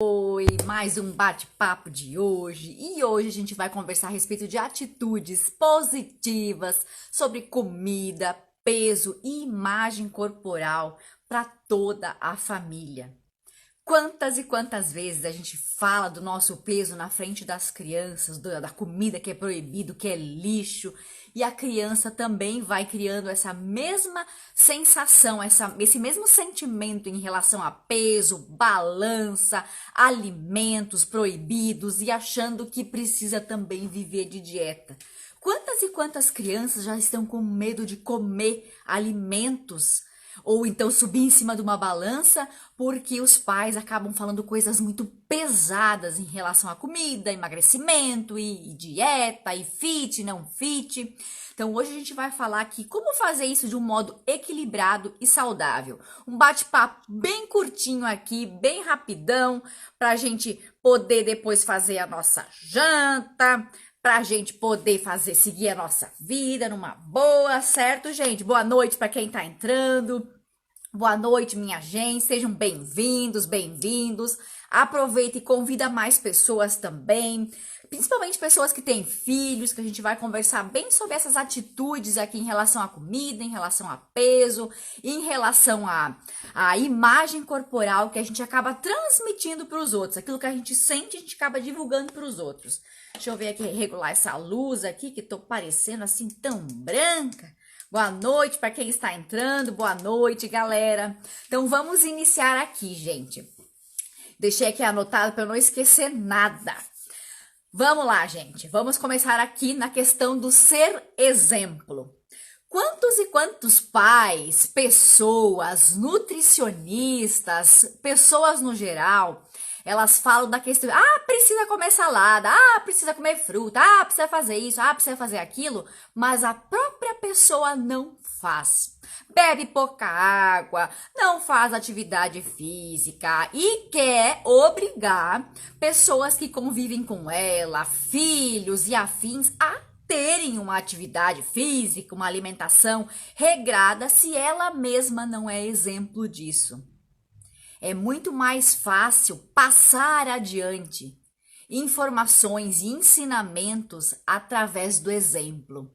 Oi, mais um bate-papo de hoje. E hoje a gente vai conversar a respeito de atitudes positivas sobre comida, peso e imagem corporal para toda a família. Quantas e quantas vezes a gente fala do nosso peso na frente das crianças, da comida que é proibido, que é lixo, e a criança também vai criando essa mesma sensação, esse mesmo sentimento em relação a peso, balança, alimentos proibidos e achando que precisa também viver de dieta. Quantas e quantas crianças já estão com medo de comer alimentos ou então subir em cima de uma balança porque os pais acabam falando coisas muito pesadas em relação à comida, emagrecimento e dieta e fit, não fit. Então hoje a gente vai falar aqui como fazer isso de um modo equilibrado e saudável. Um bate-papo bem curtinho aqui, bem rapidão, para a gente poder depois fazer a nossa janta, pra gente poder seguir a nossa vida numa boa, certo, gente? Boa noite para quem tá entrando. Boa noite, minha gente. Sejam bem-vindos, bem-vindos. Aproveita e convida mais pessoas também, principalmente pessoas que têm filhos, que a gente vai conversar bem sobre essas atitudes aqui em relação à comida, em relação a peso, em relação à imagem corporal que a gente acaba transmitindo para os outros. Aquilo que a gente sente, a gente acaba divulgando para os outros. Deixa eu ver aqui, regular essa luz aqui, que tô parecendo assim tão branca. Boa noite para quem está entrando, boa noite, galera. Então vamos iniciar aqui, gente. Deixei aqui anotado para eu não esquecer nada. Vamos lá, gente. Vamos começar aqui na questão do ser exemplo. Quantos e quantos pais, pessoas, nutricionistas, pessoas no geral, elas falam da questão, precisa comer salada, precisa comer fruta, precisa fazer isso, precisa fazer aquilo, mas a própria pessoa não faz. Bebe pouca água, não faz atividade física e quer obrigar pessoas que convivem com ela, filhos e afins, a terem uma atividade física, uma alimentação regrada, se ela mesma não é exemplo disso. É muito mais fácil passar adiante informações e ensinamentos através do exemplo.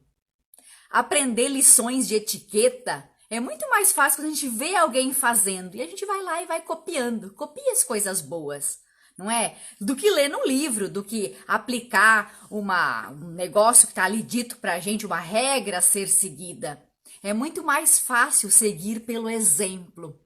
Aprender lições de etiqueta é muito mais fácil quando a gente vê alguém fazendo e a gente vai lá e vai copiando, copia as coisas boas. Não é? Do que ler num livro, do que aplicar um negócio que está ali dito para a gente, uma regra a ser seguida. É muito mais fácil seguir pelo exemplo.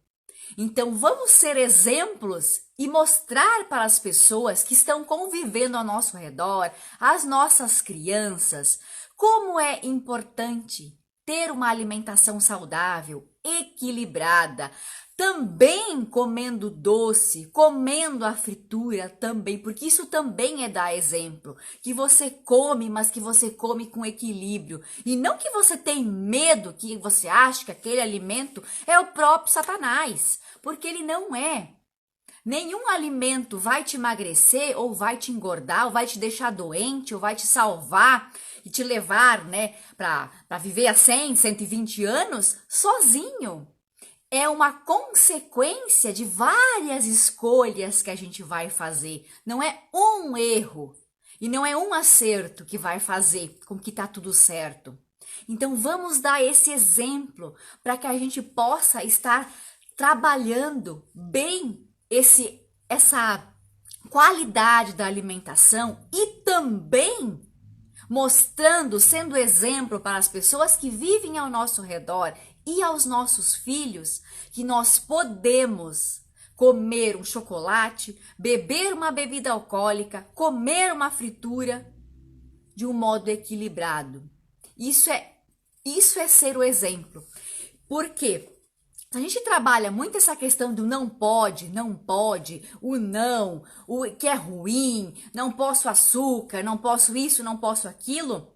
Então, vamos ser exemplos e mostrar para as pessoas que estão convivendo ao nosso redor, as nossas crianças, como é importante ter uma alimentação saudável, equilibrada, também comendo doce, comendo a fritura também, porque isso também é dar exemplo, que você come, mas que você come com equilíbrio, e não que você tem medo, que você acha que aquele alimento é o próprio Satanás, porque ele não é. Nenhum alimento vai te emagrecer, ou vai te engordar, ou vai te deixar doente, ou vai te salvar e te levar, né, para viver a 100, 120 anos sozinho. É uma consequência de várias escolhas que a gente vai fazer. Não é um erro e não é um acerto que vai fazer com que tá tudo certo. Então vamos dar esse exemplo para que a gente possa estar trabalhando bem essa qualidade da alimentação e também mostrando, sendo exemplo para as pessoas que vivem ao nosso redor e aos nossos filhos, que nós podemos comer um chocolate, beber uma bebida alcoólica, comer uma fritura de um modo equilibrado. Isso é ser o exemplo. Por quê? A gente trabalha muito essa questão do não pode, o não, o que é ruim, não posso açúcar, não posso isso, não posso aquilo.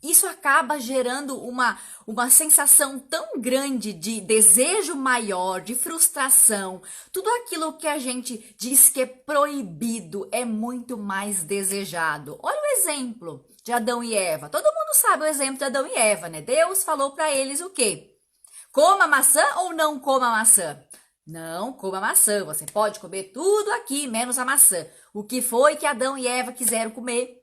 Isso acaba gerando uma sensação tão grande de desejo maior, de frustração. Tudo aquilo que a gente diz que é proibido é muito mais desejado. Olha o exemplo de Adão e Eva. Todo mundo sabe o exemplo de Adão e Eva, né? Deus falou para eles o quê? Coma maçã ou não coma maçã? Não coma maçã. Você pode comer tudo aqui, menos a maçã. O que foi que Adão e Eva quiseram comer?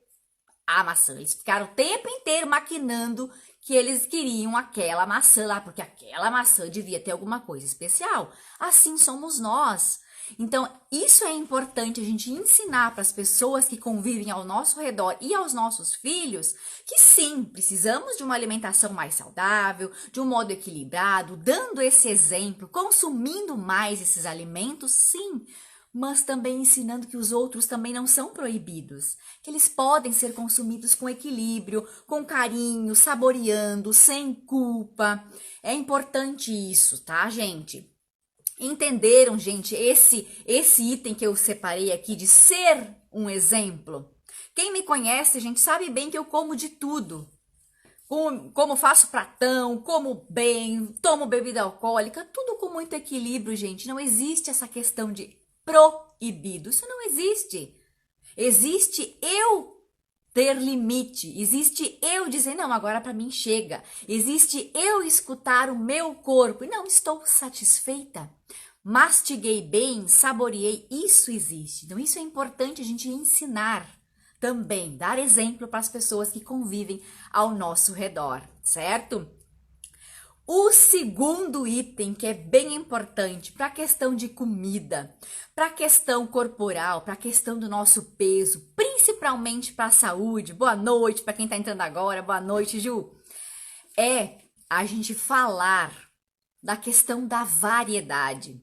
A maçã. Eles ficaram o tempo inteiro maquinando que eles queriam aquela maçã lá, porque aquela maçã devia ter alguma coisa especial. Assim somos nós. Então, isso é importante a gente ensinar para as pessoas que convivem ao nosso redor e aos nossos filhos que sim, precisamos de uma alimentação mais saudável, de um modo equilibrado, dando esse exemplo, consumindo mais esses alimentos, sim, mas também ensinando que os outros também não são proibidos, que eles podem ser consumidos com equilíbrio, com carinho, saboreando, sem culpa. É importante isso, tá, gente? Entenderam, gente, esse item que eu separei aqui de ser um exemplo? Quem me conhece, gente, sabe bem que eu como de tudo. Como faço pratão, como bem, tomo bebida alcoólica, tudo com muito equilíbrio, gente. Não existe essa questão de proibido. Isso não existe. Existe eu ter limite, existe eu dizer, não, agora para mim chega. Existe eu escutar o meu corpo e não estou satisfeita. Mastiguei bem, saboreei, isso existe. Então isso é importante a gente ensinar também, dar exemplo para as pessoas que convivem ao nosso redor, certo? O segundo item que é bem importante para a questão de comida, para a questão corporal, para a questão do nosso peso, principalmente para a saúde. Boa noite para quem está entrando agora. Boa noite, Ju. É a gente falar da questão da variedade.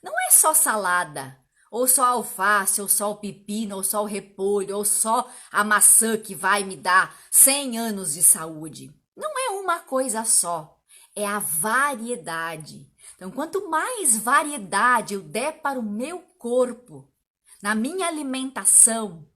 Não é só salada, ou só alface, ou só o pepino, ou só o repolho, ou só a maçã que vai me dar 100 anos de saúde. Não é uma coisa só, é a variedade. Então, quanto mais variedade eu der para o meu corpo, na minha alimentação,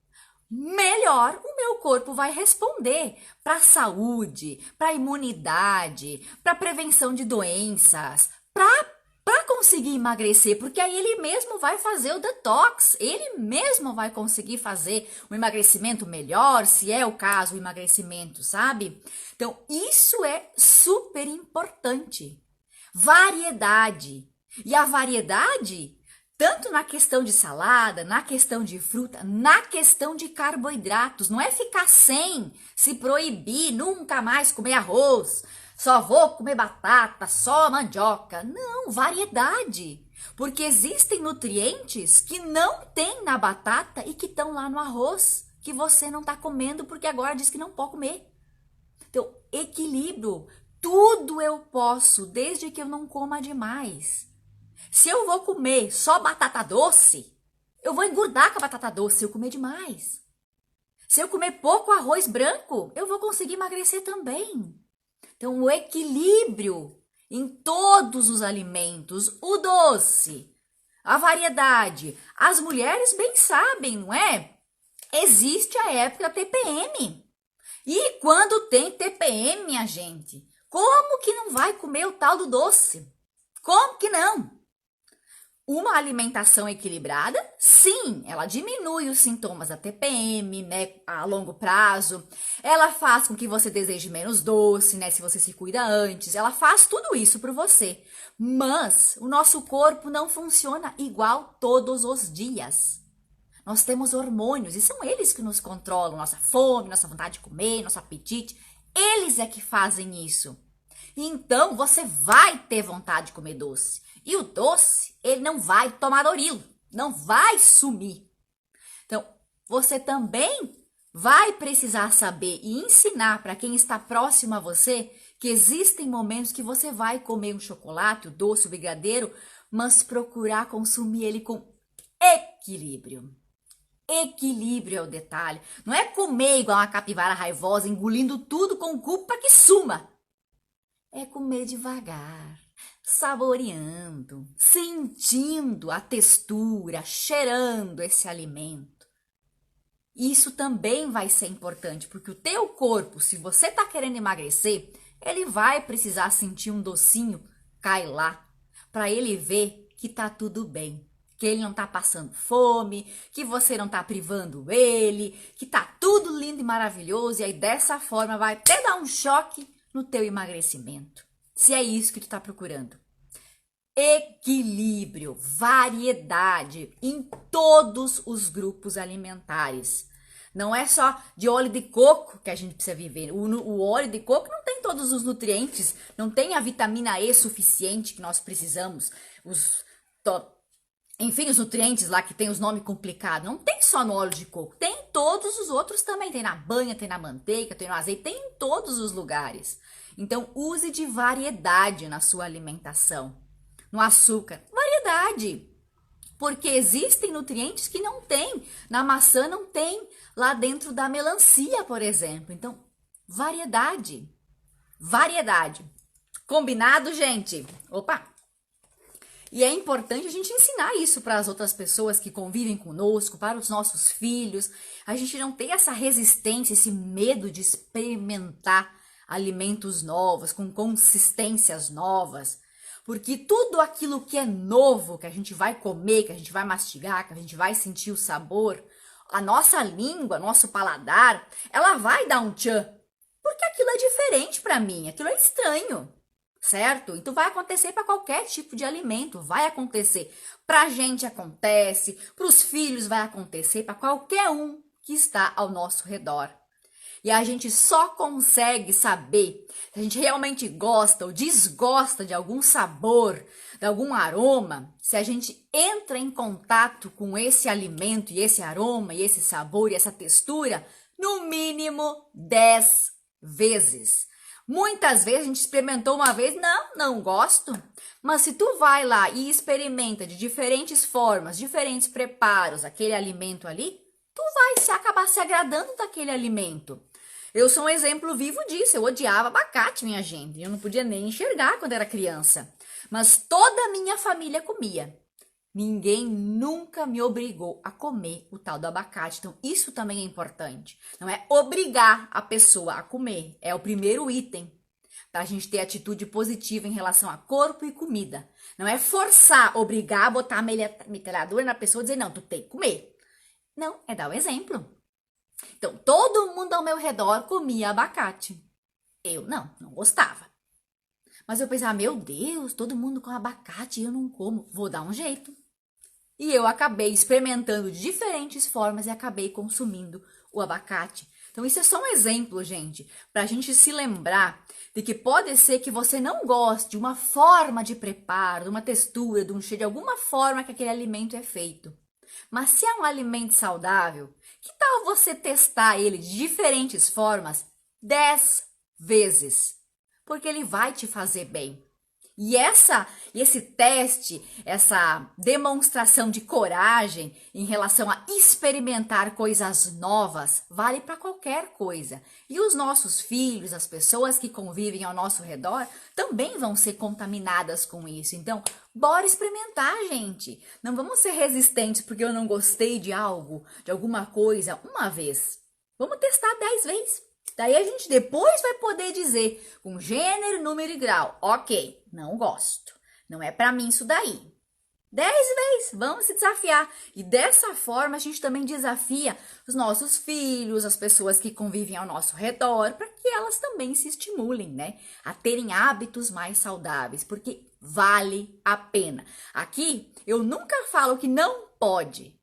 melhor o meu corpo vai responder para a saúde, para a imunidade, para a prevenção de doenças, para conseguir emagrecer, porque aí ele mesmo vai fazer o detox, ele mesmo vai conseguir fazer um emagrecimento melhor, se é o caso, o emagrecimento, sabe? Então, isso é super importante. Variedade. E a variedade, tanto na questão de salada, na questão de fruta, na questão de carboidratos, não é ficar sem, se proibir, nunca mais comer arroz, só vou comer batata, só mandioca. Não, variedade. Porque existem nutrientes que não tem na batata e que estão lá no arroz, que você não está comendo porque agora diz que não pode comer. Então, equilíbrio. Tudo eu posso, desde que eu não coma demais. Se eu vou comer só batata doce, eu vou engordar com a batata doce se eu comer demais. Se eu comer pouco arroz branco, eu vou conseguir emagrecer também. Então, o equilíbrio em todos os alimentos, o doce, a variedade. As mulheres bem sabem, não é? Existe a época da TPM. E quando tem TPM, minha gente, como que não vai comer o tal do doce? Como que não? Uma alimentação equilibrada, sim, ela diminui os sintomas da TPM, né, a longo prazo. Ela faz com que você deseje menos doce, né, se você se cuida antes. Ela faz tudo isso por você. Mas o nosso corpo não funciona igual todos os dias. Nós temos hormônios e são eles que nos controlam, nossa fome, nossa vontade de comer, nosso apetite. Eles é que fazem isso. Então, você vai ter vontade de comer doce. E o doce, ele não vai tomar orilo, não vai sumir. Então, você também vai precisar saber e ensinar para quem está próximo a você que existem momentos que você vai comer um chocolate, o doce, o brigadeiro, mas procurar consumir ele com equilíbrio. Equilíbrio é o detalhe. Não é comer igual uma capivara raivosa, engolindo tudo com culpa para que suma. É comer devagar, saboreando, sentindo a textura, cheirando esse alimento. Isso também vai ser importante, porque o teu corpo, se você está querendo emagrecer, ele vai precisar sentir um docinho, cai lá, para ele ver que tá tudo bem, que ele não tá passando fome, que você não tá privando ele, que tá tudo lindo e maravilhoso, e aí dessa forma vai até dar um choque no teu emagrecimento, se é isso que tu tá procurando. equilíbrio, variedade em todos os grupos alimentares. Não é só de óleo de coco que a gente precisa viver. O óleo de coco não tem todos os nutrientes, não tem a vitamina E suficiente que nós precisamos. Enfim, os nutrientes lá que tem os nomes complicados. Não tem só no óleo de coco, tem em todos os outros também. Tem na banha, tem na manteiga, tem no azeite, tem em todos os lugares. Então, use de variedade na sua alimentação. No açúcar, variedade. Porque existem nutrientes que não tem. Na maçã não tem. Lá dentro da melancia, por exemplo. Então, variedade. Variedade. Combinado, gente? Opa! E é importante a gente ensinar isso para as outras pessoas que convivem conosco, para os nossos filhos. A gente não ter essa resistência, esse medo de experimentar alimentos novos, com consistências novas. Porque tudo aquilo que é novo, que a gente vai comer, que a gente vai mastigar, que a gente vai sentir o sabor, a nossa língua, nosso paladar, ela vai dar um tchan. Porque aquilo é diferente para mim, aquilo é estranho. Certo? Então vai acontecer para qualquer tipo de alimento, vai acontecer. Para a gente acontece, para os filhos vai acontecer, para qualquer um que está ao nosso redor. E a gente só consegue saber se a gente realmente gosta ou desgosta de algum sabor, de algum aroma, se a gente entra em contato com esse alimento e esse aroma e esse sabor e essa textura, no mínimo 10 vezes. Muitas vezes a gente experimentou uma vez, não gosto. Mas se tu vai lá e experimenta de diferentes formas, diferentes preparos, aquele alimento ali, tu vai acabar se agradando daquele alimento. Eu sou um exemplo vivo disso. Eu odiava abacate, minha gente. Eu não podia nem enxergar quando era criança. Mas toda a minha família comia. Ninguém nunca me obrigou a comer o tal do abacate. Então, isso também é importante. Não é obrigar a pessoa a comer. É o primeiro item para a gente ter atitude positiva em relação a corpo e comida. Não é forçar, obrigar, botar a metralhadora na pessoa e dizer, não, tu tem que comer. Não, é dar o exemplo. Então, todo mundo ao meu redor comia abacate. Eu não gostava. Mas eu pensava, meu Deus, todo mundo com abacate e eu não como. Vou dar um jeito. E eu acabei experimentando de diferentes formas e acabei consumindo o abacate. Então, isso é só um exemplo, gente, para a gente se lembrar de que pode ser que você não goste de uma forma de preparo, de uma textura, de um cheiro, de alguma forma que aquele alimento é feito. Mas se é um alimento saudável, que tal você testar ele de diferentes formas 10 vezes? Porque ele vai te fazer bem. E esse teste, essa demonstração de coragem em relação a experimentar coisas novas, vale para qualquer coisa. E os nossos filhos, as pessoas que convivem ao nosso redor, também vão ser contaminadas com isso. Então, bora experimentar, gente. Não vamos ser resistentes porque eu não gostei de algo, de alguma coisa, uma vez. Vamos testar 10 vezes. Daí a gente depois vai poder dizer com gênero, número e grau. Ok, não gosto. Não é para mim isso daí. 10 vezes, vamos se desafiar. E dessa forma a gente também desafia os nossos filhos, as pessoas que convivem ao nosso redor, para que elas também se estimulem, né? A terem hábitos mais saudáveis, porque vale a pena. Aqui eu nunca falo que não pode,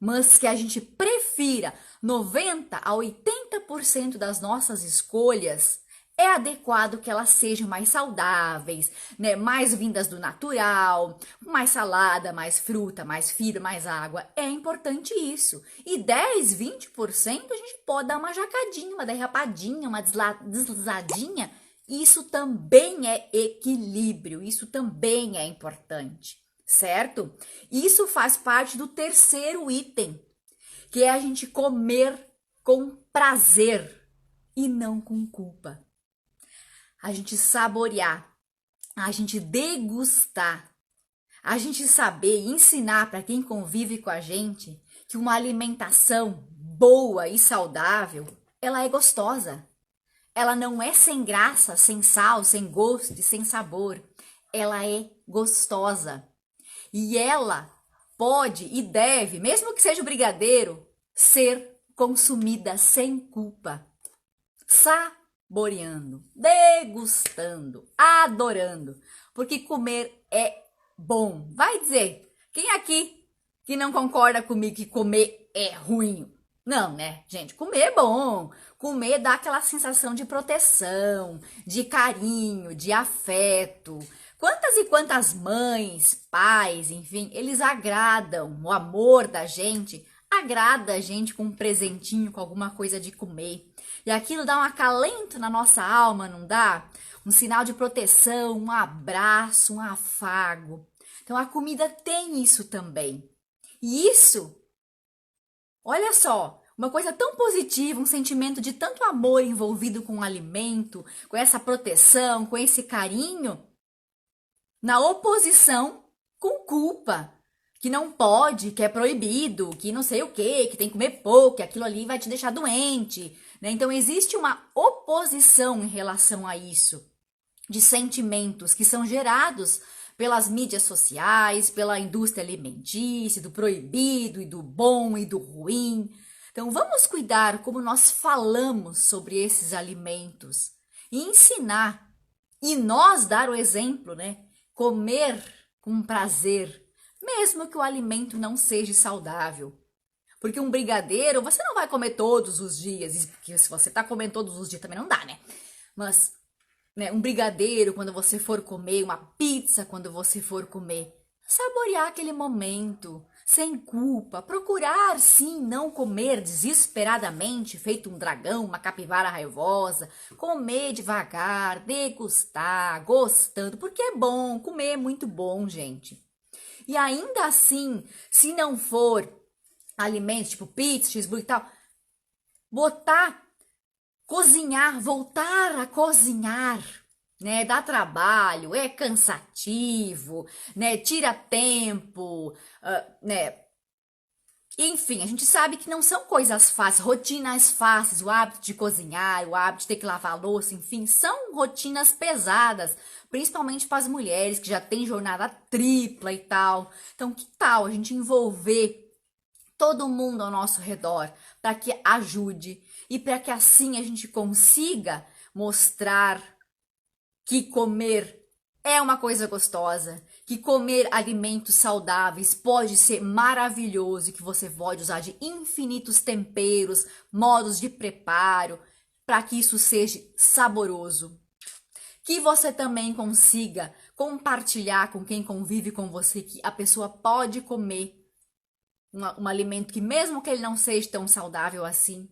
mas que a gente prefira 90 a 80% das nossas escolhas, é adequado que elas sejam mais saudáveis, né? Mais vindas do natural, mais salada, mais fruta, mais fibra, mais água. É importante isso. E 10, 20% a gente pode dar uma jacadinha, uma derrapadinha, uma deslizadinha. Isso também é equilíbrio, isso também é importante, certo? Isso faz parte do terceiro item, que é a gente comer com prazer e não com culpa. A gente saborear, a gente degustar, a gente saber e ensinar para quem convive com a gente que uma alimentação boa e saudável, ela é gostosa. Ela não é sem graça, sem sal, sem gosto e sem sabor. Ela é gostosa. E ela pode e deve, mesmo que seja o brigadeiro, ser consumida sem culpa, saboreando, degustando, adorando, porque comer é bom. Vai dizer, quem aqui que não concorda comigo que comer é ruim? Não, né, gente? Comer é bom. Comer dá aquela sensação de proteção, de carinho, de afeto. Quantas e quantas mães, pais, enfim, eles agradam o amor da gente, agrada a gente com um presentinho, com alguma coisa de comer. E aquilo dá um acalento na nossa alma, não dá? Um sinal de proteção, um abraço, um afago. Então a comida tem isso também. E isso, olha só, uma coisa tão positiva, um sentimento de tanto amor envolvido com o alimento, com essa proteção, com esse carinho, na oposição com culpa, que não pode, que é proibido, que não sei o que tem que comer pouco, que aquilo ali vai te deixar doente, né? Então existe uma oposição em relação a isso, de sentimentos que são gerados pelas mídias sociais, pela indústria alimentícia, do proibido e do bom e do ruim. Então vamos cuidar como nós falamos sobre esses alimentos e ensinar e nós dar o exemplo, né? Comer com prazer, mesmo que o alimento não seja saudável. Porque um brigadeiro você não vai comer todos os dias, porque se você tá comendo todos os dias também não dá, né? Mas, né, um brigadeiro quando você for comer, uma pizza quando você for comer, saborear aquele momento, sem culpa, procurar sim não comer desesperadamente, feito um dragão, uma capivara raivosa, comer devagar, degustar, gostando, porque é bom, comer é muito bom, gente. E ainda assim, se não for alimentos tipo pizza, cheeseburger e tal, botar, cozinhar, voltar a cozinhar, né? Dá trabalho, é cansativo, né? Tira tempo, né? Enfim, a gente sabe que não são coisas fáceis, rotinas fáceis, o hábito de cozinhar, o hábito de ter que lavar a louça, enfim, são rotinas pesadas, principalmente para as mulheres que já têm jornada tripla e tal. Então, que tal a gente envolver todo mundo ao nosso redor para que ajude e para que assim a gente consiga mostrar que comer é uma coisa gostosa, que comer alimentos saudáveis pode ser maravilhoso, que você pode usar de infinitos temperos, modos de preparo, para que isso seja saboroso. Que você também consiga compartilhar com quem convive com você que a pessoa pode comer um alimento que mesmo que ele não seja tão saudável assim,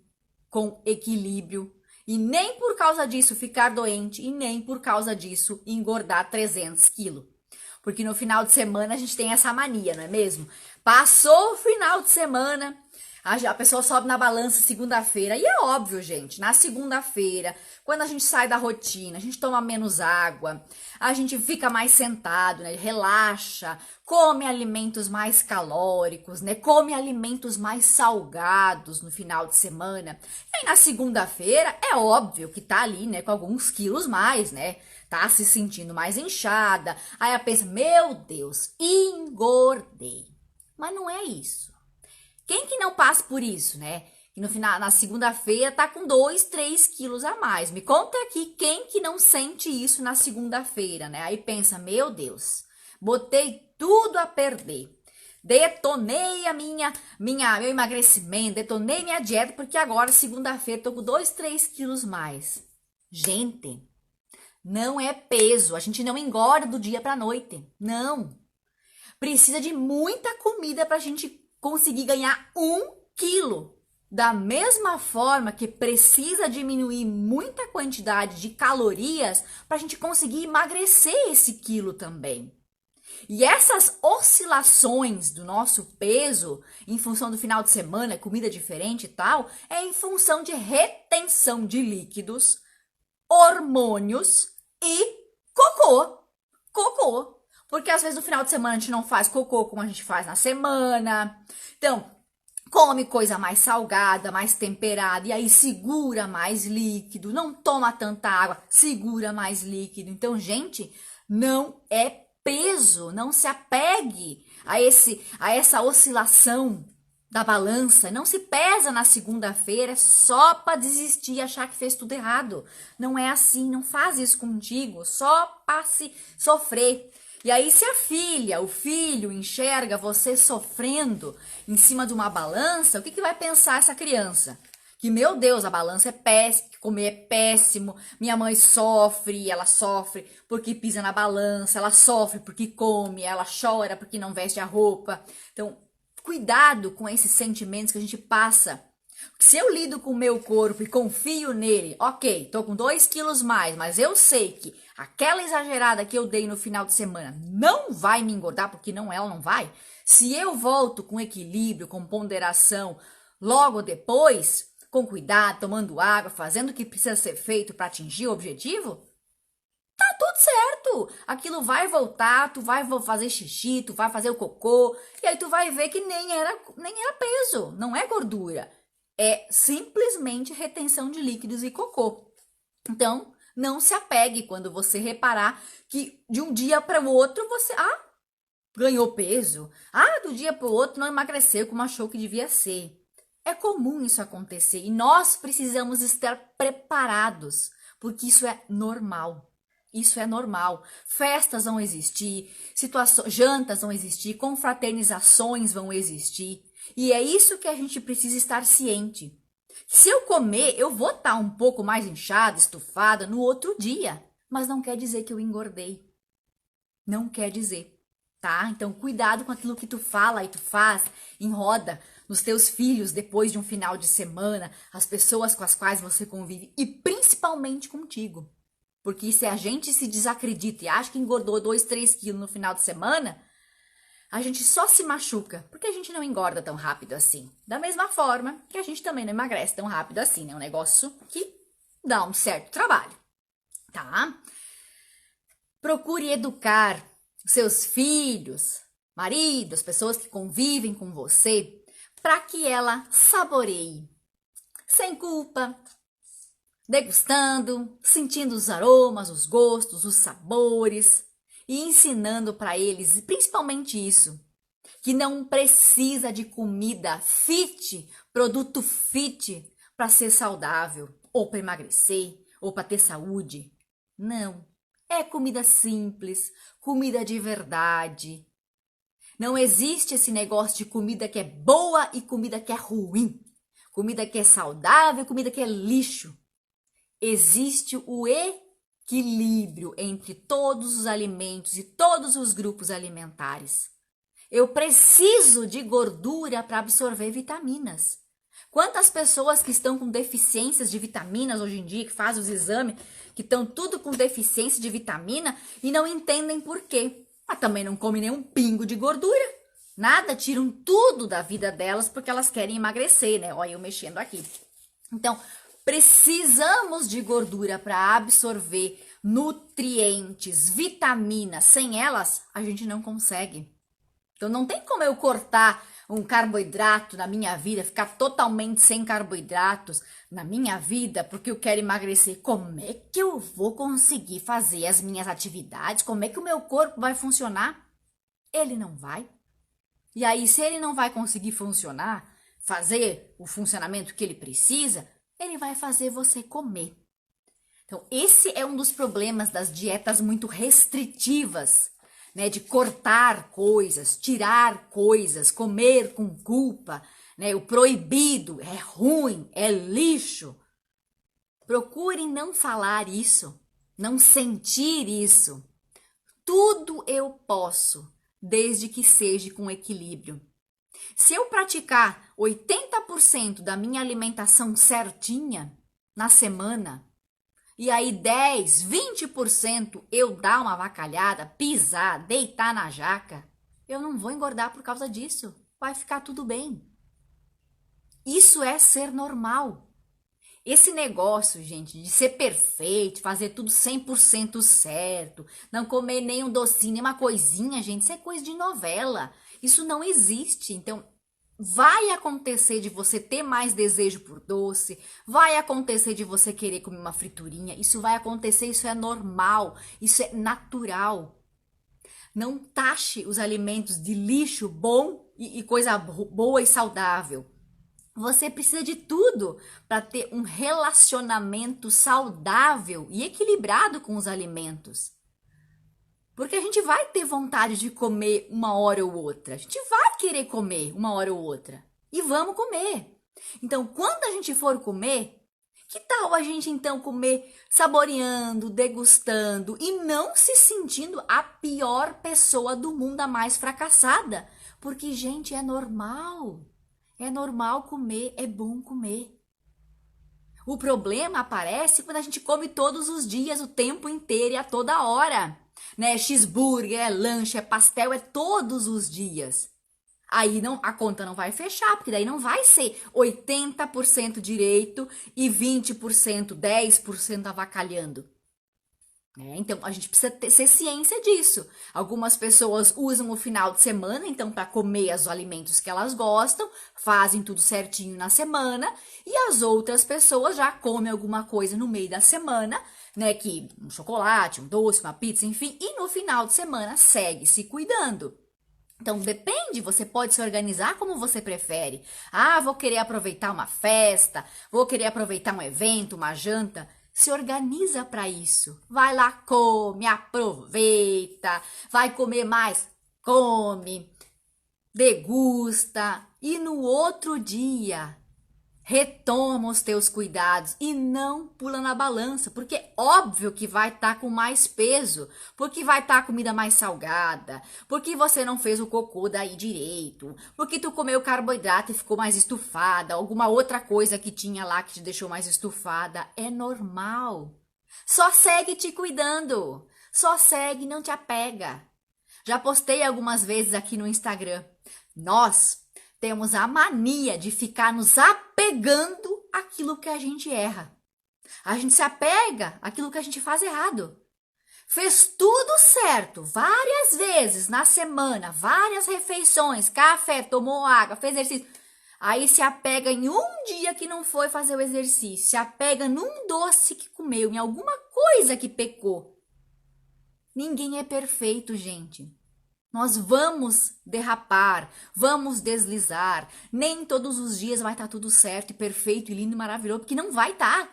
com equilíbrio, e nem por causa disso ficar doente, e nem por causa disso engordar 300 quilos. Porque no final de semana a gente tem essa mania, não é mesmo? Passou o final de semana, a pessoa sobe na balança segunda-feira. E é óbvio, gente, na segunda-feira, quando a gente sai da rotina, a gente toma menos água, a gente fica mais sentado, né? Relaxa, come alimentos mais calóricos, né? Come alimentos mais salgados no final de semana. E aí na segunda-feira é óbvio que tá ali, né, com alguns quilos mais, né? Tá se sentindo mais inchada. Aí ela pensa, meu Deus, engordei. Mas não é isso. Quem que não passa por isso, né? E no final, na segunda-feira tá com 2, 3 quilos a mais. Me conta aqui quem que não sente isso na segunda-feira, né? Aí pensa, meu Deus, botei tudo a perder. Detonei meu emagrecimento, detonei minha dieta, porque agora, segunda-feira, tô com 2, 3 quilos mais. Gente, não é peso. A gente não engorda do dia pra noite. Não. Precisa de muita comida pra gente conseguir ganhar 1 quilo. Da mesma forma que precisa diminuir muita quantidade de calorias para a gente conseguir emagrecer esse quilo também. E essas oscilações do nosso peso, em função do final de semana, comida diferente e tal, é em função de retenção de líquidos, hormônios e cocô. Cocô. Porque às vezes no final de semana a gente não faz cocô como a gente faz na semana. Então, come coisa mais salgada, mais temperada, e aí segura mais líquido, não toma tanta água, segura mais líquido. Então, gente, não é peso, não se apegue a essa oscilação da balança, não se pesa na segunda-feira só para desistir e achar que fez tudo errado. Não é assim, não faz isso contigo, só para se sofrer. E aí, se a filha, o filho enxerga você sofrendo em cima de uma balança, o que vai pensar essa criança? Que, meu Deus, a balança é péssima, comer é péssimo, minha mãe sofre, ela sofre porque pisa na balança, ela sofre porque come, ela chora porque não veste a roupa. Então, cuidado com esses sentimentos que a gente passa. Se eu lido com o meu corpo e confio nele, ok, tô com 2 quilos mais, mas eu sei que aquela exagerada que eu dei no final de semana não vai me engordar, porque ela não vai. Se eu volto com equilíbrio, com ponderação, logo depois, com cuidado, tomando água, fazendo o que precisa ser feito para atingir o objetivo, tá tudo certo. Aquilo vai voltar, tu vai fazer xixi, tu vai fazer o cocô, e aí tu vai ver que nem era peso, não é gordura. É simplesmente retenção de líquidos e cocô. Então, não se apegue quando você reparar que de um dia para o outro você ganhou peso. Do dia para o outro não emagreceu como achou que devia ser. É comum isso acontecer e nós precisamos estar preparados, porque isso é normal. Isso é normal. Festas vão existir, jantas vão existir, confraternizações vão existir. E é isso que a gente precisa estar ciente. Se eu comer, eu vou estar um pouco mais inchada, estufada no outro dia. Mas não quer dizer que eu engordei. Não quer dizer, tá? Então, cuidado com aquilo que tu fala e tu faz em roda, nos teus filhos, depois de um final de semana, as pessoas com as quais você convive e principalmente contigo. Porque se a gente se desacredita e acha que engordou 2, 3 quilos no final de semana, a gente só se machuca, porque a gente não engorda tão rápido assim. Da mesma forma que a gente também não emagrece tão rápido assim, né? Um negócio que dá um certo trabalho, tá? Procure educar seus filhos, maridos, pessoas que convivem com você, para que ela saboreie, sem culpa, degustando, sentindo os aromas, os gostos, os sabores e ensinando para eles, principalmente isso, que não precisa de comida fit, produto fit para ser saudável, ou para emagrecer, ou para ter saúde. Não, é comida simples, comida de verdade. Não existe esse negócio de comida que é boa e comida que é ruim, comida que é saudável e comida que é lixo. Existe o equilíbrio entre todos os alimentos e todos os grupos alimentares. Eu preciso de gordura para absorver vitaminas. Quantas pessoas que estão com deficiências de vitaminas hoje em dia, que fazem os exames, que estão tudo com deficiência de vitamina e não entendem por quê. Mas também não comem nenhum pingo de gordura. Nada, tiram tudo da vida delas porque elas querem emagrecer, né? Olha eu mexendo aqui. Então, precisamos de gordura para absorver nutrientes, vitaminas. Sem elas, a gente não consegue. Então, não tem como eu cortar um carboidrato na minha vida, ficar totalmente sem carboidratos na minha vida, porque eu quero emagrecer. Como é que eu vou conseguir fazer as minhas atividades? Como é que o meu corpo vai funcionar? Ele não vai. E aí, se ele não vai conseguir funcionar, fazer o funcionamento que ele precisa, ele vai fazer você comer. Então, esse é um dos problemas das dietas muito restritivas, né? De cortar coisas, tirar coisas, comer com culpa, né? O proibido é ruim, é lixo. Procurem não falar isso, não sentir isso. Tudo eu posso, desde que seja com equilíbrio. Se eu praticar 80% da minha alimentação certinha na semana, e aí 10, 20% eu dar uma avacalhada, pisar, deitar na jaca, eu não vou engordar por causa disso. Vai ficar tudo bem. Isso é ser normal. Esse negócio, gente, de ser perfeito, fazer tudo 100% certo, não comer nem um docinho, nem uma coisinha, gente, isso é coisa de novela. Isso não existe. Então, vai acontecer de você ter mais desejo por doce, vai acontecer de você querer comer uma friturinha, isso vai acontecer, isso é normal, isso é natural. Não taxe os alimentos de lixo bom e coisa boa e saudável. Você precisa de tudo para ter um relacionamento saudável e equilibrado com os alimentos. Porque a gente vai ter vontade de comer uma hora ou outra. A gente vai querer comer uma hora ou outra. E vamos comer. Então, quando a gente for comer, que tal a gente então comer saboreando, degustando e não se sentindo a pior pessoa do mundo, a mais fracassada? Porque, gente, é normal. É normal comer, é bom comer. O problema aparece quando a gente come todos os dias, o tempo inteiro e a toda hora. Né? Cheeseburger, é lanche, é pastel, é todos os dias. Aí não, a conta não vai fechar, porque daí não vai ser 80% direito e 20%, 10% avacalhando. Então, a gente precisa ser ciência disso. Algumas pessoas usam o final de semana, então, para comer os alimentos que elas gostam, fazem tudo certinho na semana, e as outras pessoas já comem alguma coisa no meio da semana, né, que um chocolate, um doce, uma pizza, enfim, e no final de semana segue se cuidando. Então, depende, você pode se organizar como você prefere. Ah, vou querer aproveitar uma festa, vou querer aproveitar um evento, uma janta. Se organiza para isso. Vai lá, come, aproveita, vai comer mais, come, degusta. E no outro dia, retoma os teus cuidados e não pula na balança, porque óbvio que vai estar com mais peso, porque vai estar a comida mais salgada, porque você não fez o cocô daí direito, porque tu comeu carboidrato e ficou mais estufada, alguma outra coisa que tinha lá que te deixou mais estufada. É normal. Só segue te cuidando. Só segue, não te apega. Já postei algumas vezes aqui no Instagram. Nós temos a mania de ficar nos apegando àquilo que a gente erra. A gente se apega àquilo que a gente faz errado. Fez tudo certo várias vezes na semana, várias refeições, café, tomou água, fez exercício. Aí se apega em um dia que não foi fazer o exercício, se apega num doce que comeu, em alguma coisa que pecou. Ninguém é perfeito, gente. Nós vamos derrapar, vamos deslizar. Nem todos os dias vai estar tudo certo e perfeito e lindo e maravilhoso, porque não vai estar.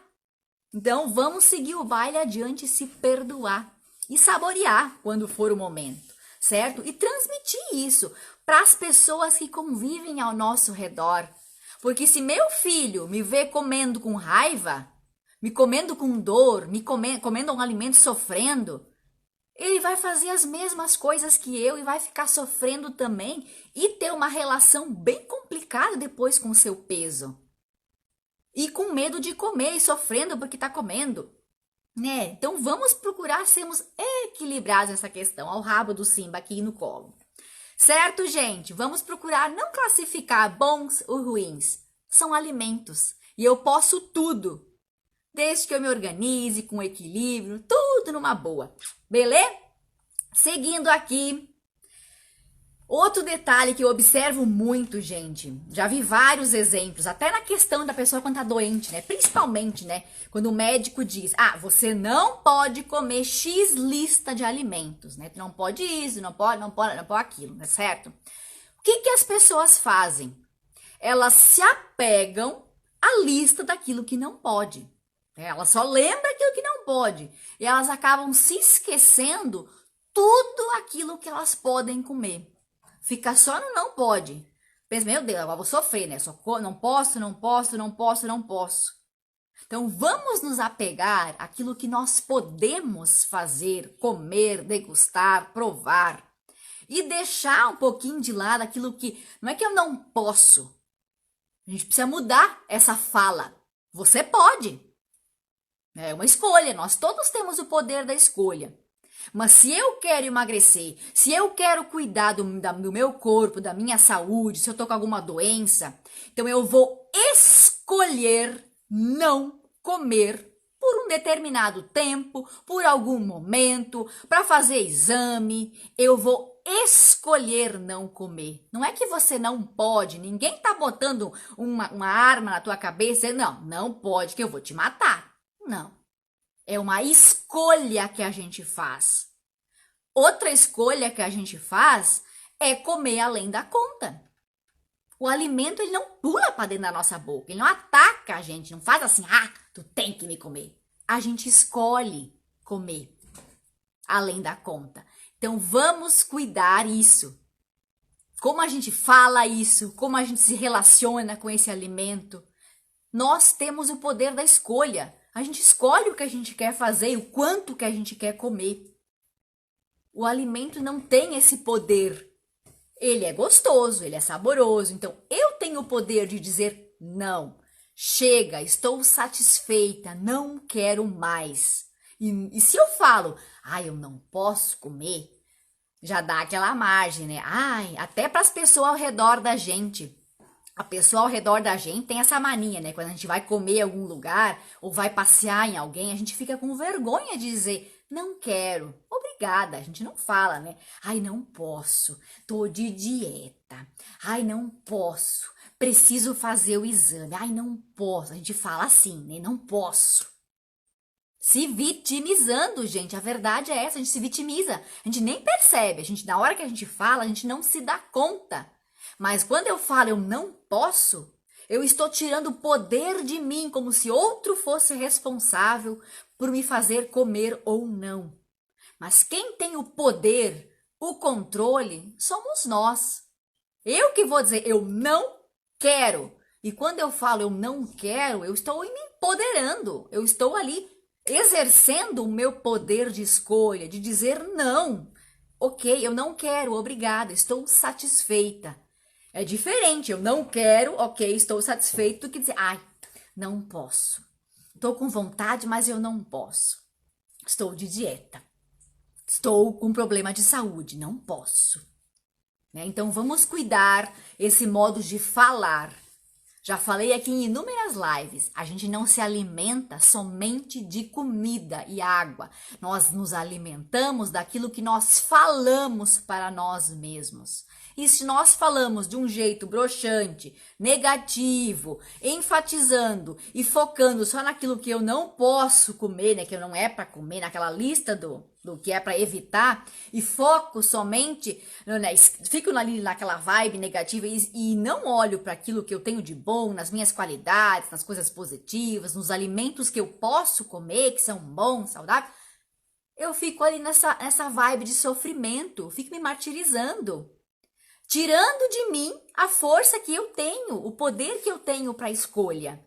Então vamos seguir o baile adiante e se perdoar e saborear quando for o momento, certo? E transmitir isso para as pessoas que convivem ao nosso redor. Porque se meu filho me vê comendo com raiva, me comendo com dor, me comendo um alimento sofrendo, ele vai fazer as mesmas coisas que eu e vai ficar sofrendo também e ter uma relação bem complicada depois com o seu peso. E com medo de comer e sofrendo porque está comendo. Né? Então vamos procurar sermos equilibrados nessa questão, ao rabo do Simba aqui no colo. Certo, gente? Vamos procurar não classificar bons ou ruins. São alimentos e eu posso tudo. Desde que eu me organize com equilíbrio, tudo numa boa. Beleza? Seguindo aqui. Outro detalhe que eu observo muito, gente, já vi vários exemplos, até na questão da pessoa quando tá doente, né? Principalmente, né? Quando o médico diz, você não pode comer X lista de alimentos, né? Tu não pode isso, não pode aquilo, né? Certo? O que as pessoas fazem? Elas se apegam à lista daquilo que não pode. Elas só lembram aquilo que não pode. E elas acabam se esquecendo tudo aquilo que elas podem comer. Fica só no não pode. Pensa, meu Deus, agora vou sofrer, né? Não posso. Então vamos nos apegar àquilo que nós podemos fazer, comer, degustar, provar. E deixar um pouquinho de lado aquilo que não é que eu não posso. A gente precisa mudar essa fala. Você pode. É uma escolha. Nós todos temos o poder da escolha. Mas se eu quero emagrecer, se eu quero cuidar do meu corpo, da minha saúde, se eu tô com alguma doença, então eu vou escolher não comer por um determinado tempo, por algum momento, para fazer exame, eu vou escolher não comer. Não é que você não pode, ninguém tá botando uma arma na tua cabeça, não pode que eu vou te matar. Não. É uma escolha que a gente faz. Outra escolha que a gente faz é comer além da conta. O alimento, ele não pula para dentro da nossa boca, ele não ataca a gente, não faz assim, tu tem que me comer. A gente escolhe comer além da conta. Então vamos cuidar isso. Como a gente fala isso, como a gente se relaciona com esse alimento. Nós temos o poder da escolha. A gente escolhe o que a gente quer fazer e o quanto que a gente quer comer. O alimento não tem esse poder. Ele é gostoso, ele é saboroso. Então, eu tenho o poder de dizer não. Chega, estou satisfeita, não quero mais. E se eu falo, eu não posso comer, já dá aquela margem, né? Até para as pessoas ao redor da gente. A pessoa ao redor da gente tem essa mania, né? Quando a gente vai comer em algum lugar ou vai passear em alguém, a gente fica com vergonha de dizer, não quero, obrigada. A gente não fala, né? Não posso, tô de dieta. Não posso, preciso fazer o exame. Não posso. A gente fala assim, né? Não posso. Se vitimizando, gente. A verdade é essa, a gente se vitimiza. A gente nem percebe. Na hora que a gente fala, a gente não se dá conta. Mas quando eu falo eu não posso, eu estou tirando o poder de mim, como se outro fosse responsável por me fazer comer ou não. Mas quem tem o poder, o controle, somos nós. Eu que vou dizer eu não quero. E quando eu falo eu não quero, eu estou me empoderando. Eu estou ali exercendo o meu poder de escolha, de dizer não. Ok, eu não quero, obrigada, estou satisfeita. É diferente, eu não quero, ok, estou satisfeito, do que dizer, não posso. Estou com vontade, mas eu não posso. Estou de dieta. Estou com problema de saúde, não posso. Então vamos cuidar esse modo de falar. Já falei aqui em inúmeras lives, a gente não se alimenta somente de comida e água. Nós nos alimentamos daquilo que nós falamos para nós mesmos. E se nós falamos de um jeito broxante, negativo, enfatizando e focando só naquilo que eu não posso comer, né, que não é para comer, naquela lista do que é para evitar, e foco somente, né, fico ali naquela vibe negativa e não olho para aquilo que eu tenho de bom, nas minhas qualidades, nas coisas positivas, nos alimentos que eu posso comer, que são bons, saudáveis, eu fico ali nessa vibe de sofrimento, fico me martirizando. Tirando de mim a força que eu tenho, o poder que eu tenho para a escolha,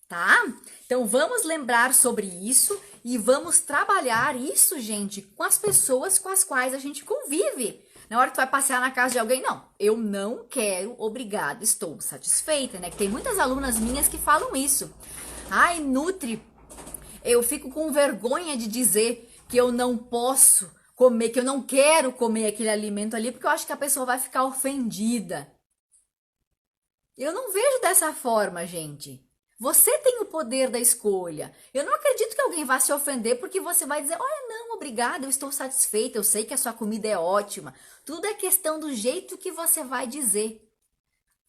tá? Então vamos lembrar sobre isso e vamos trabalhar isso, gente, com as pessoas com as quais a gente convive. Na hora que tu vai passear na casa de alguém, não, eu não quero, obrigado, estou satisfeita, né? Que tem muitas alunas minhas que falam isso. Nutri, eu fico com vergonha de dizer que eu não posso comer, que eu não quero comer aquele alimento ali, porque eu acho que a pessoa vai ficar ofendida. Eu não vejo dessa forma, gente. Você tem o poder da escolha. Eu não acredito que alguém vá se ofender porque você vai dizer, olha, não, obrigada, eu estou satisfeita, eu sei que a sua comida é ótima. Tudo é questão do jeito que você vai dizer.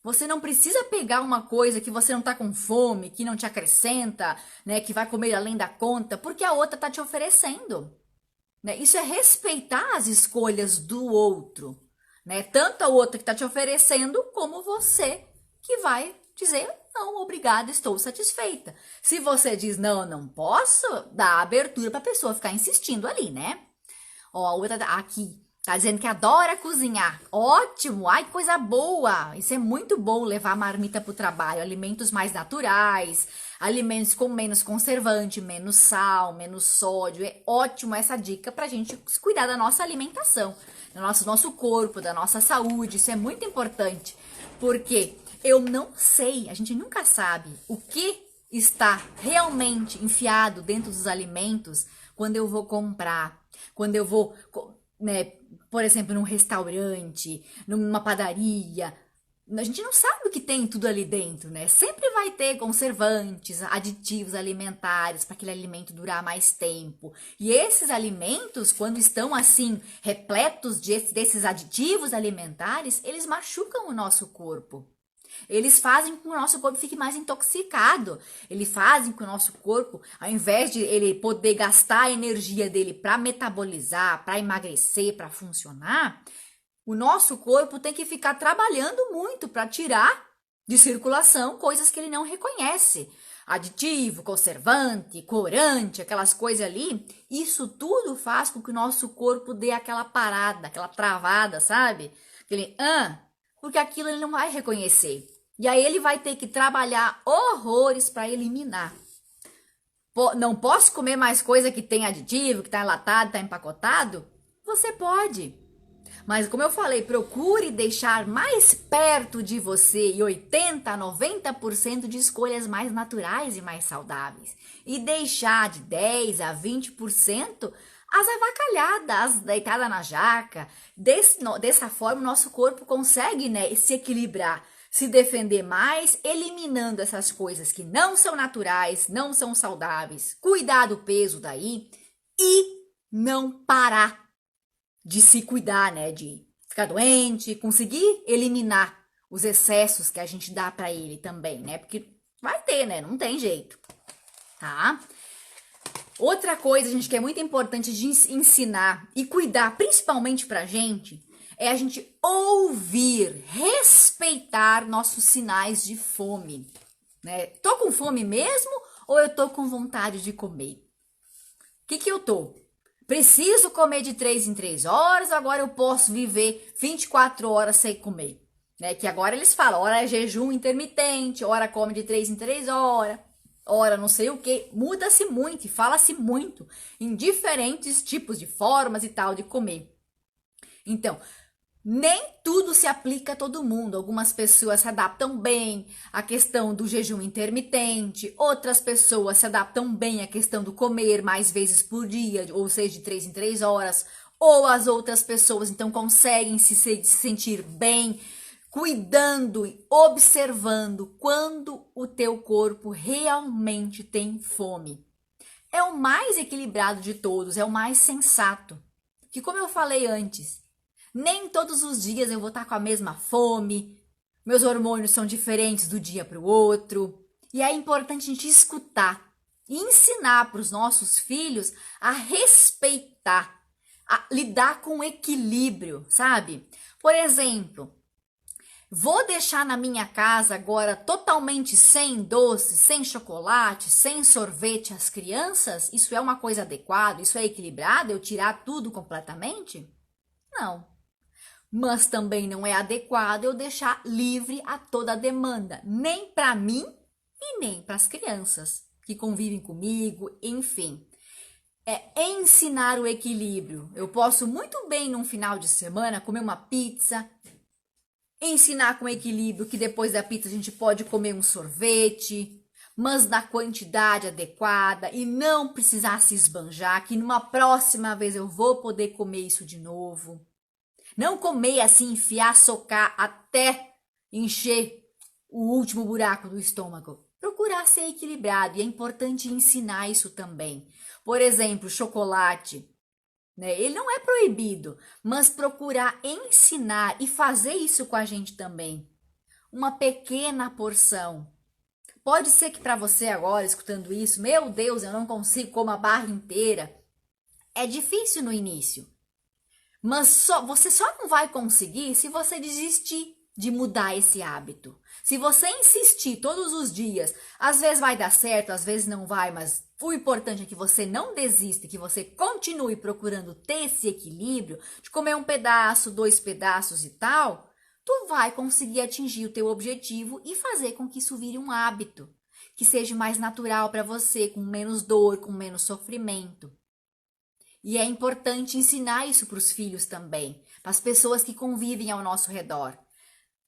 Você não precisa pegar uma coisa que você não está com fome, que não te acrescenta, né, que vai comer além da conta, porque a outra está te oferecendo. Isso é respeitar as escolhas do outro, né? Tanto a outra que está te oferecendo, como você que vai dizer, não, obrigada, estou satisfeita. Se você diz, não posso, dá abertura para a pessoa ficar insistindo ali, né? A outra aqui tá dizendo que adora cozinhar. Ótimo, ai, coisa boa. Isso é muito bom, levar a marmita para o trabalho. Alimentos mais naturais, alimentos com menos conservante, menos sal, menos sódio. É ótimo essa dica para a gente cuidar da nossa alimentação, do nosso corpo, da nossa saúde. Isso é muito importante, porque eu não sei, a gente nunca sabe o que está realmente enfiado dentro dos alimentos quando eu vou comprar, quando eu vou, né, por exemplo, num restaurante, numa padaria. A gente não sabe o que tem tudo ali dentro, né? Sempre vai ter conservantes, aditivos alimentares para aquele alimento durar mais tempo. E esses alimentos, quando estão assim, repletos desses aditivos alimentares, eles machucam o nosso corpo. Eles fazem com que o nosso corpo fique mais intoxicado. Eles fazem com que o nosso corpo, ao invés de ele poder gastar a energia dele para metabolizar, para emagrecer, para funcionar, o nosso corpo tem que ficar trabalhando muito para tirar de circulação coisas que ele não reconhece. aditivo, conservante, corante, aquelas coisas ali, isso tudo faz com que o nosso corpo dê aquela parada, aquela travada, sabe? Aquele, porque aquilo ele não vai reconhecer. E aí ele vai ter que trabalhar horrores para eliminar. Não posso comer mais coisa que tem aditivo, que está enlatado, está empacotado? Você pode. Mas como eu falei, procure deixar mais perto de você e 80 a 90% de escolhas mais naturais e mais saudáveis. E deixar de 10 a 20% as avacalhadas, as deitadas na jaca. Dessa forma, o nosso corpo consegue, né, se equilibrar, se defender mais, eliminando essas coisas que não são naturais, não são saudáveis, cuidar do peso daí e não parar de se cuidar, né, de ficar doente, conseguir eliminar os excessos que a gente dá para ele também, né, porque vai ter, né, não tem jeito, tá? Outra coisa, gente, que é muito importante de ensinar e cuidar, principalmente pra gente, é a gente ouvir, respeitar nossos sinais de fome, né? Tô com fome mesmo ou eu tô com vontade de comer? O que eu tô? Preciso comer de 3 em 3 horas, agora eu posso viver 24 horas sem comer, né? Que agora eles falam, hora é jejum intermitente, hora come de 3 em 3 horas, hora não sei o que. Muda-se muito e fala-se muito em diferentes tipos de formas e tal de comer. Então, nem tudo se aplica a todo mundo. Algumas pessoas se adaptam bem à questão do jejum intermitente, outras pessoas se adaptam bem à questão do comer mais vezes por dia, ou seja, de 3 em 3 horas, ou as outras pessoas então conseguem se sentir bem, cuidando e observando quando o teu corpo realmente tem fome. É o mais equilibrado de todos, é o mais sensato. Que como eu falei antes, nem todos os dias eu vou estar com a mesma fome, meus hormônios são diferentes do dia para o outro. E é importante a gente escutar e ensinar para os nossos filhos a respeitar, a lidar com equilíbrio, sabe? Por exemplo, vou deixar na minha casa agora totalmente sem doce, sem chocolate, sem sorvete as crianças? Isso é uma coisa adequada? Isso é equilibrado? Eu tirar tudo completamente? Não. Mas também não é adequado eu deixar livre a toda a demanda, nem para mim e nem para as crianças que convivem comigo, enfim. É ensinar o equilíbrio. Eu posso muito bem num final de semana comer uma pizza, ensinar com equilíbrio que depois da pizza a gente pode comer um sorvete, mas na quantidade adequada e não precisar se esbanjar, que numa próxima vez eu vou poder comer isso de novo. Não comer assim, enfiar, socar até encher o último buraco do estômago. Procurar ser equilibrado e é importante ensinar isso também. Por exemplo, chocolate, né? Ele não é proibido, mas procurar ensinar e fazer isso com a gente também. Uma pequena porção. Pode ser que para você agora, escutando isso, meu Deus, eu não consigo comer a barra inteira. É difícil no início. Mas você só não vai conseguir se você desistir de mudar esse hábito. Se você insistir todos os dias, às vezes vai dar certo, às vezes não vai, mas o importante é que você não desista, que você continue procurando ter esse equilíbrio de comer um pedaço, 2 pedaços e tal, tu vai conseguir atingir o teu objetivo e fazer com que isso vire um hábito, que seja mais natural para você, com menos dor, com menos sofrimento. E é importante ensinar isso para os filhos também, para as pessoas que convivem ao nosso redor.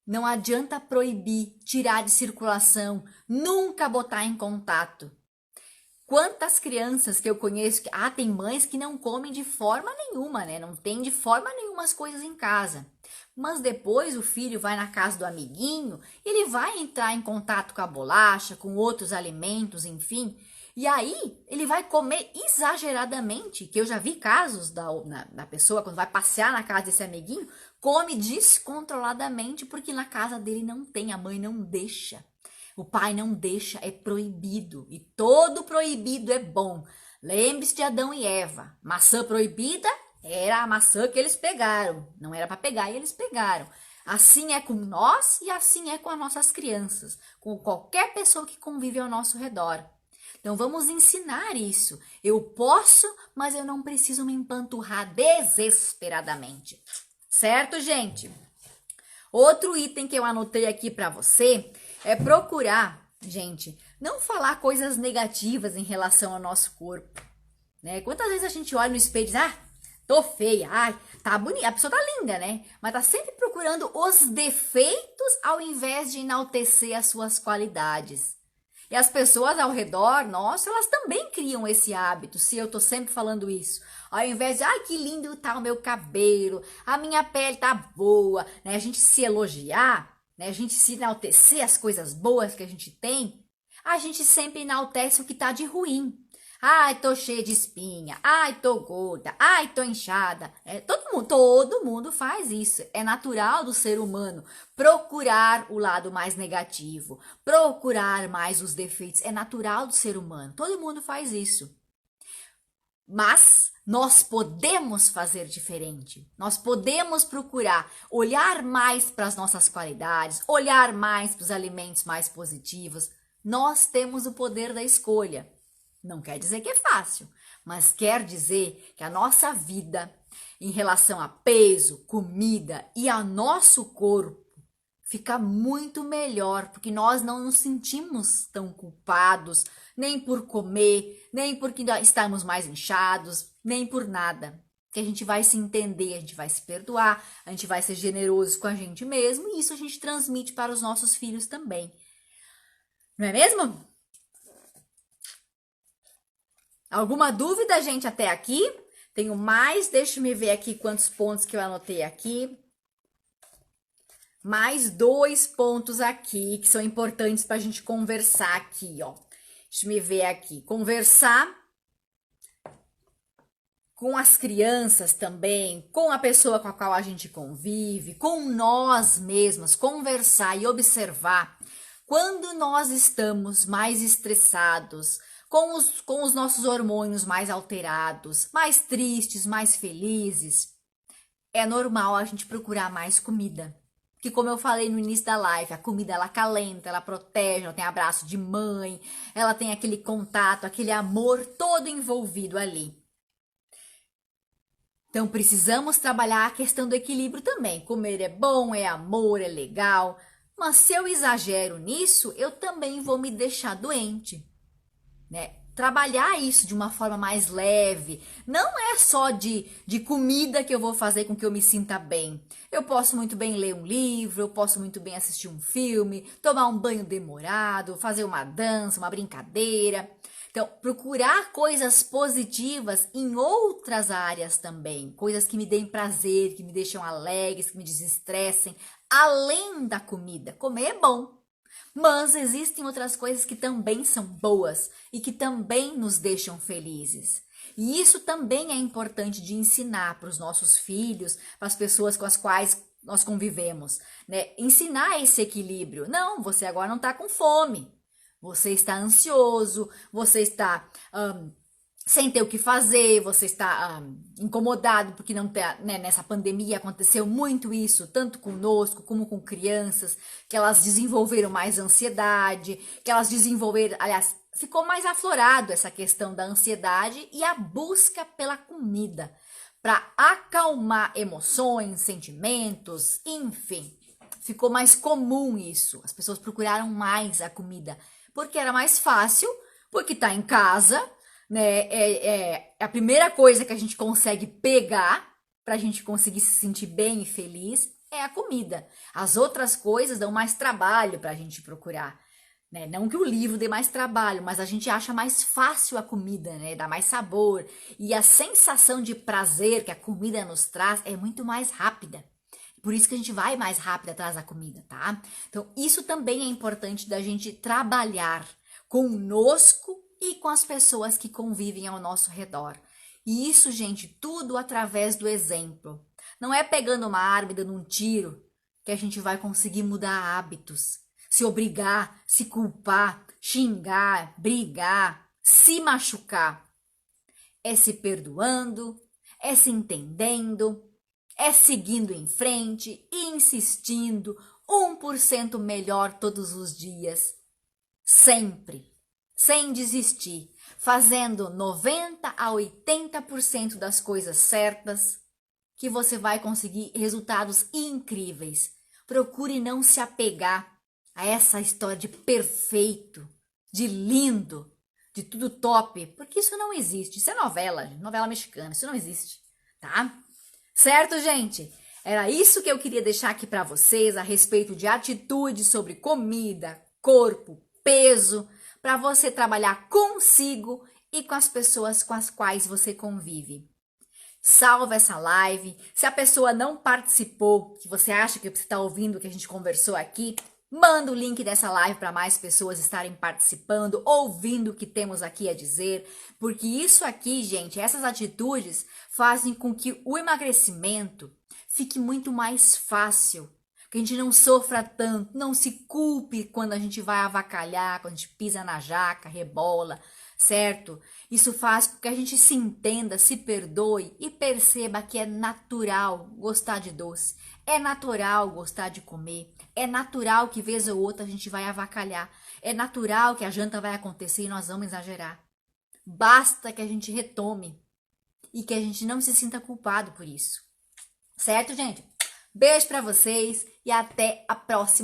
Não adianta proibir, tirar de circulação, nunca botar em contato. Quantas crianças que eu conheço, tem mães que não comem de forma nenhuma, né? Não tem de forma nenhuma as coisas em casa. Mas depois o filho vai na casa do amiguinho, ele vai entrar em contato com a bolacha, com outros alimentos, enfim. E aí, ele vai comer exageradamente, que eu já vi casos da pessoa, quando vai passear na casa desse amiguinho, come descontroladamente, porque na casa dele não tem, a mãe não deixa. O pai não deixa, é proibido. E todo proibido é bom. Lembre-se de Adão e Eva. Maçã proibida era a maçã que eles pegaram. Não era para pegar e eles pegaram. Assim é com nós e assim é com as nossas crianças, com qualquer pessoa que convive ao nosso redor. Então vamos ensinar isso. Eu posso, mas eu não preciso me empanturrar desesperadamente. Certo, gente? Outro item que eu anotei aqui para você é procurar, gente, não falar coisas negativas em relação ao nosso corpo, né? Quantas vezes a gente olha no espelho e diz, tô feia, ai, tá bonita, a pessoa tá linda, né? Mas tá sempre procurando os defeitos ao invés de enaltecer as suas qualidades. E as pessoas ao redor, nossa, elas também criam esse hábito, se eu tô sempre falando isso. Ao invés de, ai, que lindo tá o meu cabelo, a minha pele tá boa, né? A gente se elogiar, né? A gente se enaltecer as coisas boas que a gente tem, a gente sempre enaltece o que tá de ruim. Ai, tô cheia de espinha. Ai, tô gorda. Ai, tô inchada. Todo mundo faz isso. É natural do ser humano procurar o lado mais negativo, procurar mais os defeitos. É natural do ser humano. Todo mundo faz isso. Mas nós podemos fazer diferente. Nós podemos procurar olhar mais para as nossas qualidades, olhar mais para os alimentos mais positivos. Nós temos o poder da escolha. Não quer dizer que é fácil, mas quer dizer que a nossa vida em relação a peso, comida e ao nosso corpo fica muito melhor, porque nós não nos sentimos tão culpados, nem por comer, nem porque estamos mais inchados, nem por nada. Que a gente vai se entender, a gente vai se perdoar, a gente vai ser generoso com a gente mesmo, e isso a gente transmite para os nossos filhos também. Não é mesmo? Alguma dúvida, gente, até aqui? Tenho mais, deixa eu ver aqui quantos pontos que eu anotei aqui. Mais 2 pontos aqui que são importantes para a gente conversar aqui, ó. Deixa eu ver aqui. Conversar com as crianças também, com a pessoa com a qual a gente convive, com nós mesmas, conversar e observar quando nós estamos mais estressados, com os nossos hormônios mais alterados, mais tristes, mais felizes, é normal a gente procurar mais comida. Porque como eu falei no início da live, a comida ela acalenta, ela protege, ela tem abraço de mãe, ela tem aquele contato, aquele amor todo envolvido ali. Então precisamos trabalhar a questão do equilíbrio também. Comer é bom, é amor, é legal, mas se eu exagero nisso, eu também vou me deixar doente. Né? Trabalhar isso de uma forma mais leve. Não é só de comida que eu vou fazer com que eu me sinta bem. Eu posso muito bem ler um livro, eu posso muito bem assistir um filme, tomar um banho demorado, fazer uma dança, uma brincadeira. Então, procurar coisas positivas em outras áreas também. Coisas que me deem prazer, que me deixam alegres, que me desestressem, além da comida. Comer é bom. Mas existem outras coisas que também são boas e que também nos deixam felizes. E isso também é importante de ensinar para os nossos filhos, para as pessoas com as quais nós convivemos, né? Ensinar esse equilíbrio. Não, você agora não está com fome. Você está ansioso, você está sem ter o que fazer, você está incomodado porque não tem, né, nessa pandemia aconteceu muito isso, tanto conosco como com crianças, que elas desenvolveram mais ansiedade, que elas desenvolveram, aliás, ficou mais aflorado essa questão da ansiedade e a busca pela comida para acalmar emoções, sentimentos, enfim. Ficou mais comum isso. As pessoas procuraram mais a comida porque era mais fácil, porque tá em casa, né? É a primeira coisa que a gente consegue pegar para a gente conseguir se sentir bem e feliz é a comida. As outras coisas dão mais trabalho para a gente procurar, né? Não que o livro dê mais trabalho, mas a gente acha mais fácil a comida, né? Dá mais sabor e a sensação de prazer que a comida nos traz é muito mais rápida. Por isso que a gente vai mais rápido atrás da comida, tá? Então, isso também é importante da gente trabalhar conosco e com as pessoas que convivem ao nosso redor. E isso, gente, tudo através do exemplo. Não é pegando uma arma e dando um tiro que a gente vai conseguir mudar hábitos, se obrigar, se culpar, xingar, brigar, se machucar. É se perdoando, é se entendendo, é seguindo em frente, insistindo, 1% melhor todos os dias, sempre, sem desistir, fazendo 90 a 80% das coisas certas, que você vai conseguir resultados incríveis. Procure não se apegar a essa história de perfeito, de lindo, de tudo top, porque isso não existe. Isso é novela, novela mexicana, isso não existe, tá? Certo, gente? Era isso que eu queria deixar aqui para vocês a respeito de atitudes sobre comida, corpo, peso, para você trabalhar consigo e com as pessoas com as quais você convive. Salva essa live. Se a pessoa não participou, que você acha que você está ouvindo o que a gente conversou aqui, manda o link dessa live para mais pessoas estarem participando, ouvindo o que temos aqui a dizer, porque isso aqui, gente, essas atitudes fazem com que o emagrecimento fique muito mais fácil, que a gente não sofra tanto, não se culpe quando a gente vai avacalhar, quando a gente pisa na jaca, rebola, certo? Isso faz com que a gente se entenda, se perdoe e perceba que é natural gostar de doce, é natural gostar de comer, é natural que vez ou outra a gente vai avacalhar, é natural que a janta vai acontecer e nós vamos exagerar. Basta que a gente retome e que a gente não se sinta culpado por isso. Certo, gente? Beijo pra vocês e até a próxima.